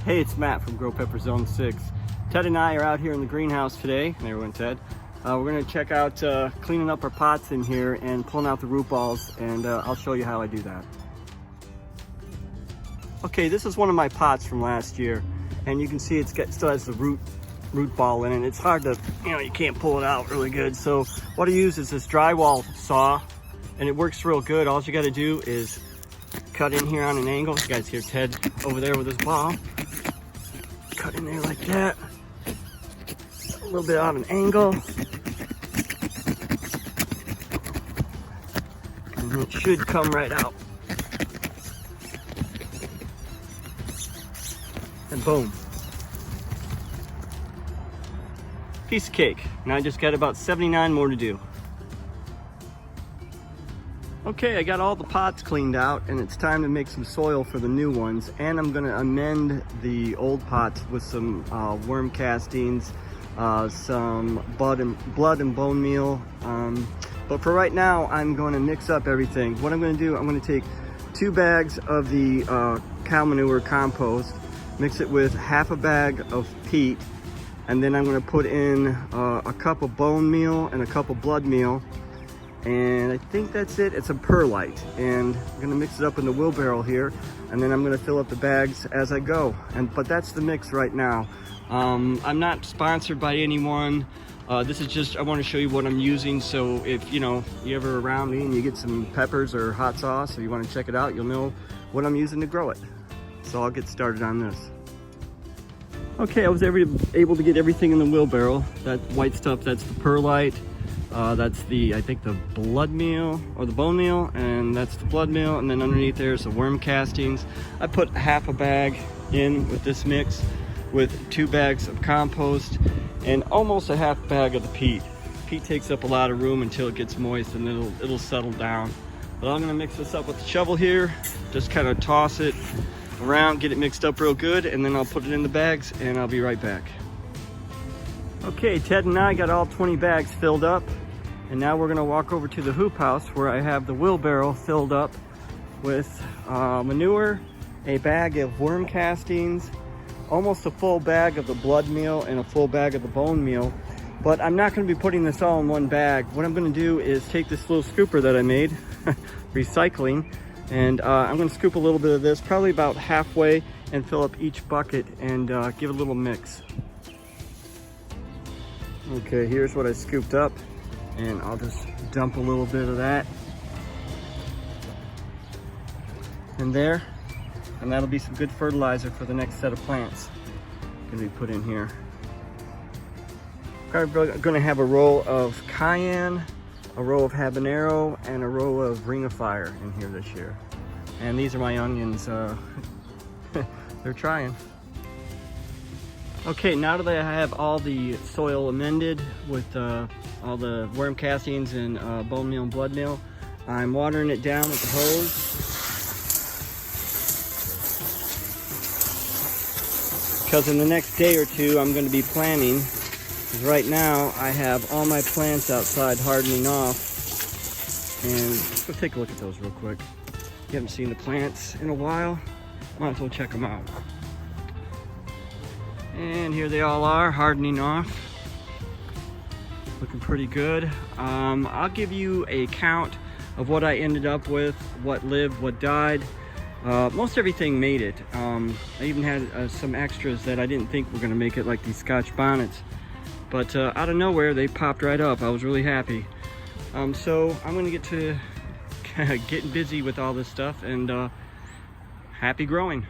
Hey, it's Matt from Growpeppers Zone 6. Ted and I are out here in the greenhouse today. There went Ted. We're going to check out cleaning up our pots in here and pulling out the root balls, and I'll show you how I do that. Okay, this is one of my pots from last year, and you can see it still has the root ball in it. It's hard to, you can't pull it out really good. So what I use is this drywall saw, and it works real good. All you got to do is cut in here on an angle. You guys hear Ted over there with his ball. Cut in there like that. A little bit on an angle. And it should come right out. And boom. Piece of cake. Now I just got about 79 more to do. Okay, I got all the pots cleaned out, and it's time to make some soil for the new ones. And I'm gonna amend the old pots with some worm castings, some blood and bone meal. But for right now, I'm going to mix up everything. What I'm going to do, I'm going to take 2 bags of the cow manure compost, mix it with half a bag of peat, and then I'm going to put in a cup of bone meal and a cup of blood meal. And I think that's it. It's a perlite, and I'm gonna mix it up in the wheelbarrow here, and then I'm gonna fill up the bags as I go. But that's the mix right now. I'm not sponsored by anyone. This is just, I want to show you what I'm using. So if you're ever around me and you get some peppers or hot sauce, or you want to check it out, you'll know what I'm using to grow it. So I'll get started on this. Okay, I was able to get everything in the wheelbarrow. That white stuff, that's the perlite. That's I think the blood meal or the bone meal, and that's the blood meal, and then underneath there's the worm castings. I put half a bag in with this mix with 2 bags of compost and almost a half bag of the peat. Peat takes up a lot of room until it gets moist, and it'll settle down. But I'm gonna mix this up with the shovel here, just kind of toss it around, get it mixed up real good, and then I'll put it in the bags and I'll be right back. Okay, Ted and I got all 20 bags filled up, and now we're gonna walk over to the hoop house where I have the wheelbarrow filled up with manure, a bag of worm castings, almost a full bag of the blood meal, and a full bag of the bone meal. But I'm not gonna be putting this all in one bag. What I'm gonna do is take this little scooper that I made, recycling, and I'm gonna scoop a little bit of this, probably about halfway, and fill up each bucket and give it a little mix. Okay, here's what I scooped up, and I'll just dump a little bit of that in there, and that'll be some good fertilizer for the next set of plants gonna be put in here. I'm gonna have a row of cayenne, a row of habanero, and a row of ring of fire in here this year. And these are my onions. They're trying. Okay, now that I have all the soil amended with all the worm castings and bone meal and blood meal, I'm watering it down with the hose. Because in the next day or two, I'm going to be planting. Because right now, I have all my plants outside hardening off. And let's go take a look at those real quick. You haven't seen the plants in a while, might as well check them out. And here they all are, hardening off. Looking pretty good. I'll give you a count of what I ended up with, what lived, what died. Most everything made it. I even had some extras that I didn't think were gonna make it, like these Scotch bonnets. But out of nowhere, they popped right up. I was really happy. So I'm gonna get to getting busy with all this stuff, and happy growing.